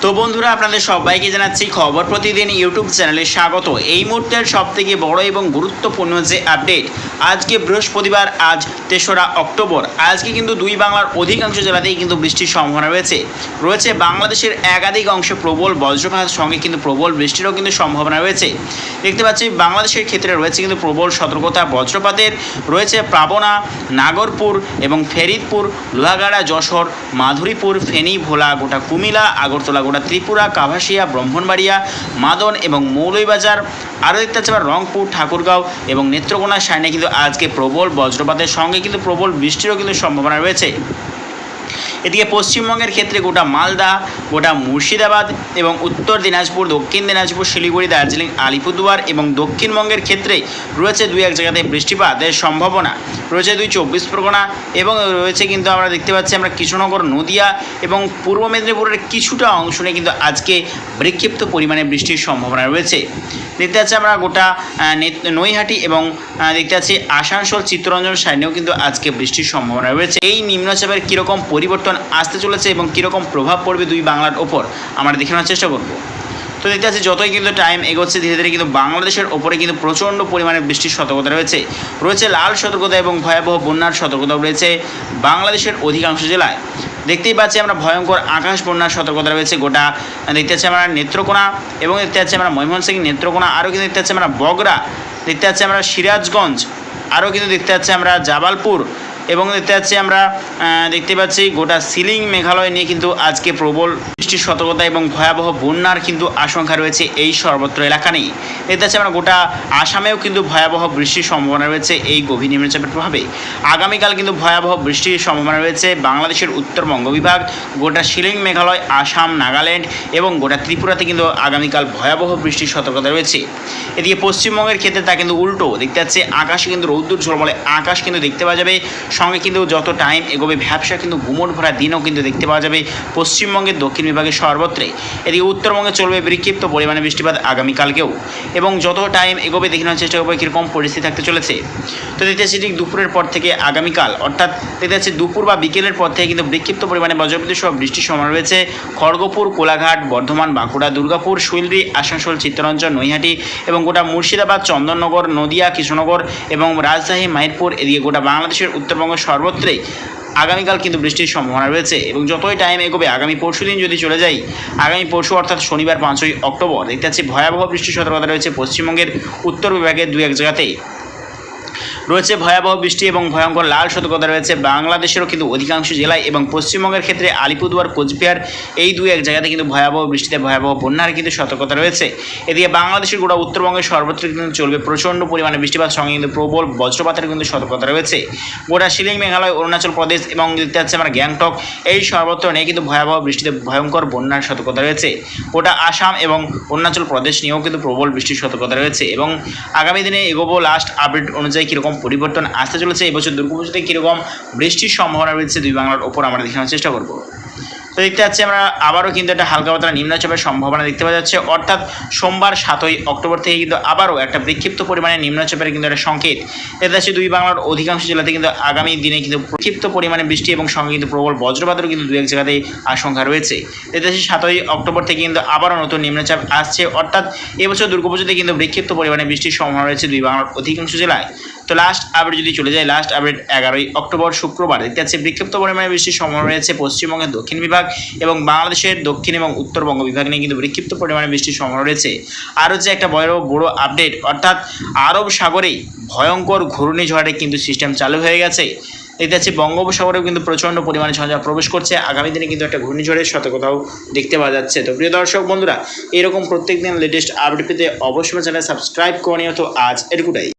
তো বন্ধুরা আপনাদের সবাইকে জানাচ্ছি খবর প্রতিদিন ইউটিউব চ্যানেলে স্বাগত। এই মুহূর্তের সবথেকে বড় এবং গুরুত্বপূর্ণ যে আপডেট, আজকে বৃহস্পতিবার, আজ ৩রা অক্টোবর। আজকে কিন্তু দুই বাংলার অধিকাংশ জেলাতেই কিন্তু বৃষ্টির সম্ভাবনা রয়েছে বাংলাদেশের একাধিক অংশে প্রবল বজ্রপাতের সঙ্গে কিন্তু প্রবল বৃষ্টিরও কিন্তু সম্ভাবনা রয়েছে। দেখতে পাচ্ছি বাংলাদেশের ক্ষেত্রে রয়েছে কিন্তু প্রবল সতর্কতা বজ্রপাতের। রয়েছে পাবনা, নাগরপুর এবং ফেরিদপুর, লোহাগাড়া, যশোর, মাধুরীপুর, ফেনী, ভোলা, গোটা কুমিল্লা, আগরতলা, গোটা ত্রিপুরা, কাভাসিয়া, ব্রাহ্মণবাড়িয়া, মাদন এবং মৌলভীবাজার, আরও দেখতে পাচ্ছি রংপুর, ঠাকুরগাঁও এবং নেত্রকোনা সাইনে কিন্তু আজকে প্রবল বজ্রপাতের সঙ্গে কিন্তু প্রবল বৃষ্টিরও কিন্তু সম্ভাবনা রয়েছে। এদিকে পশ্চিমবঙ্গের ক্ষেত্রে গোটা মালদা, গোটা মুর্শিদাবাদ এবং উত্তর দিনাজপুর, দক্ষিণ দিনাজপুর, শিলিগুড়ি, দার্জিলিং, আলিপুরদুয়ার এবং দক্ষিণবঙ্গের ক্ষেত্রে রয়েছে দুই এক জায়গাতে বৃষ্টিপাতের সম্ভাবনা রয়েছে। 24 পরগনা এবং রয়েছে কিন্তু আমরা দেখতে পাচ্ছি কৃষ্ণনগর, নদিয়া এবং পূর্ব মেদিনীপুরের কিছুটা অংশ নিয়ে কিন্তু আজকে বিক্ষিপ্ত পরিমাণে বৃষ্টির সম্ভাবনা রয়েছে। দেখতে পাচ্ছি আমরা গোটা নৈহাটি এবং দেখতে পাচ্ছি আসানসোল, চিত্তরঞ্জন সাইনেও কিন্তু আজকে বৃষ্টির সম্ভাবনা রয়েছে। এই নিম্নচাপের কীরকম পরিবর্তন আসতে চলেছে এবং কীরকম প্রভাব পড়বে দুই বাংলার ওপর আমরা দেখে নেওয়ার চেষ্টা করব। তো দেখতে পাচ্ছি যতই কিন্তু টাইম এগোচ্ছে ধীরে ধীরে কিন্তু বাংলাদেশের ওপরে কিন্তু প্রচণ্ড পরিমাণে বৃষ্টির সতর্কতা রয়েছে লাল সতর্কতা এবং ভয়াবহ বন্যার সতর্কতাও রয়েছে বাংলাদেশের অধিকাংশ জেলায়। দেখতেই পাচ্ছি আমরা ভয়ঙ্কর আকাশ বন্যার সতর্কতা রয়েছে গোটা দেখতে পাচ্ছি আমরা নেত্রকোনা এবং দেখতে পাচ্ছি আমরা ময়মনসিংহ, নেত্রকোনা, আরও কিন্তু দেখতে পাচ্ছি আমরা বগুড়া, দেখতে পাচ্ছি আমরা সিরাজগঞ্জ, আরও কিন্তু দেখতে পাচ্ছি আমরা জাবালপুর এবং দেখতে পাচ্ছি গোটা সিলিং মেঘালয় নিয়ে কিন্তু আজকে প্রবল বৃষ্টির সতর্কতা এবং ভয়াবহ বন্যার কিন্তু আশঙ্কা রয়েছে এই সর্বত্র এলাকা নেই। দেখতে পাচ্ছি আমরা গোটা আসামেও কিন্তু ভয়াবহ বৃষ্টির সম্ভাবনা রয়েছে এই গভীর নিম্নচাপের প্রভাবে। আগামীকাল কিন্তু ভয়াবহ বৃষ্টির সম্ভাবনা রয়েছে বাংলাদেশের উত্তরবঙ্গ বিভাগ, গোটা সিলিং মেঘালয়, আসাম, নাগাল্যান্ড এবং গোটা ত্রিপুরাতে কিন্তু আগামীকাল ভয়াবহ বৃষ্টির সতর্কতা রয়েছে। এদিকে পশ্চিমবঙ্গের ক্ষেত্রে তা কিন্তু উল্টো, দেখতে পাচ্ছি আকাশে কিন্তু রৌদ্র ঝলমলে আকাশ কিন্তু দেখতে পাওয়া যাবে, সঙ্গে কিন্তু যত টাইম এগোবে ভ্যাবসা কিন্তু গুমট ভরা দিনও কিন্তু দেখতে পাওয়া যাবে পশ্চিমবঙ্গের দক্ষিণ বিভাগের সর্বত্রে। এদিকে উত্তরবঙ্গে চলবে বিক্ষিপ্ত পরিমাণে বৃষ্টিপাত আগামীকালকেও এবং যত টাইম এগোবে দেখে নেওয়ার চেষ্টা করবো কীরকম পরিস্থিতি থাকতে চলেছে। তো দেখতে পাচ্ছি ঠিক দুপুরের পর থেকে আগামীকাল অর্থাৎ দেখতে পাচ্ছি দুপুর বা বিকেলের পর থেকে কিন্তু বিক্ষিপ্ত পরিমাণে বজ্রপাতের সহ বৃষ্টির সম্ভাবনা রয়েছে খড়গপুর, কোলাঘাট, বর্ধমান, বাঁকুড়া, দুর্গাপুর, শৈলরি, আসানসোল, চিত্তরঞ্জন, নৈহাটি এবং গোটা মুর্শিদাবাদ, চন্দননগর, নদিয়া, কৃষ্ণনগর এবং রাজশাহী, মাইরপুর। এদিকে গোটা বাংলাদেশের উত্তরবঙ্গ সর্বত্রই আগামীকাল কিন্তু বৃষ্টির সম্ভাবনা রয়েছে এবং যতই টাইম এগোবে আগামী পরশু দিন যদি চলে যাই, আগামী পরশু অর্থাৎ শনিবার 5ই অক্টোবর দেখতে পাচ্ছি ভয়াবহ বৃষ্টির সতর্কতা রয়েছে পশ্চিমবঙ্গের উত্তর বিভাগের দুই এক জায়গাতেই রয়েছে ভয়াবহ বৃষ্টি এবং ভয়ঙ্কর লাল সতর্কতা রয়েছে বাংলাদেশেরও কিন্তু অধিকাংশ জেলায় এবং পশ্চিমবঙ্গের ক্ষেত্রে আলিপুরদুয়ার, কোচবিহার এই দুই এক জায়গাতে কিন্তু ভয়াবহ বৃষ্টিতে ভয়াবহ বন্যার কিন্তু সতর্কতা রয়েছে। এদিকে বাংলাদেশের গোটা উত্তরবঙ্গের সর্বত্র কিন্তু চলবে প্রচণ্ড পরিমাণে বৃষ্টিপাত, সঙ্গে কিন্তু প্রবল বজ্রপাতের কিন্তু সতর্কতা রয়েছে গোটা শিলিং, মেঘালয়, অরুণাচল প্রদেশ এবং দেখতে পাচ্ছি আমরা গ্যাংটক এই সর্বত্র নিয়ে কিন্তু ভয়াবহ বৃষ্টিতে ভয়ঙ্কর বন্যার সতর্কতা রয়েছে। গোটা আসাম এবং অরুণাচল প্রদেশ নিয়েও কিন্তু প্রবল বৃষ্টির সতর্কতা রয়েছে এবং আগামী দিনে এগোবো লাস্ট আপডেট অনুযায়ী কীরকম পরিবর্তন আসতে চলেছে, এবছর দুর্গাপুজোতে কীরকম বৃষ্টির সম্ভাবনা রয়েছে দুই বাংলার ওপর আমরা দেখানোর চেষ্টা করব। তো দেখতে পাচ্ছি আমরা আবারও কিন্তু একটা হালকা পাতলা নিম্নচাপের সম্ভাবনা দেখতে পাওয়া যাচ্ছে, অর্থাৎ সোমবার 7ই অক্টোবর থেকে কিন্তু আবারও একটা বিক্ষিপ্ত পরিমাণে নিম্নচাপের কিন্তু একটা সংকেত দেখতে পাচ্ছি দুই বাংলার অধিকাংশ জেলাতে কিন্তু আগামী দিনে কিন্তু বিক্ষিপ্ত পরিমাণে বৃষ্টি এবং সঙ্গে কিন্তু প্রবল বজ্রপাতেরও কিন্তু দু এক জায়গাতেই আশঙ্কা রয়েছে। দেখতে পাচ্ছি 7ই অক্টোবর থেকে কিন্তু আবারও নতুন নিম্নচাপ আসছে, অর্থাৎ এবছর দুর্গাপুজোতে কিন্তু বিক্ষিপ্ত পরিমাণে বৃষ্টির সম্ভাবনা রয়েছে দুই বাংলার অধিকাংশ জেলায়। তো লাস্ট আপডেট যদি চলে যায়, লাস্ট আপডেট 11ই অক্টোবর শুক্রবার দেখতে পাচ্ছি বিক্ষিপ্ত পরিমাণে বৃষ্টির সম্ভাবনা রয়েছে পশ্চিমবঙ্গের দক্ষিণ বিভাগ এবং বাংলাদেশের দক্ষিণ এবং উত্তরবঙ্গ বিভাগ নিয়ে কিন্তু বিক্ষিপ্ত পরিমাণে বৃষ্টির সম্ভাবনা রয়েছে। আর হচ্ছে একটা বড় আপডেট, অর্থাৎ আরব সাগরেই ভয়ঙ্কর ঘূর্ণিঝড়ের কিন্তু সিস্টেম চালু হয়ে গেছে। দেখতে পাচ্ছি বঙ্গোপসাগরেও কিন্তু প্রচণ্ড পরিমাণে ঝঞ্ঝা প্রবেশ করছে, আগামী দিনে কিন্তু একটা ঘূর্ণিঝড়ের সতর্কতাও দেখতে পাওয়া যাচ্ছে। তো প্রিয় দর্শক বন্ধুরা, এরকম প্রত্যেকদিন লেটেস্ট আপডেট পেতে অবশ্যই চ্যানেল সাবস্ক্রাইব করে নিও। তো আজ এটুকুটাই।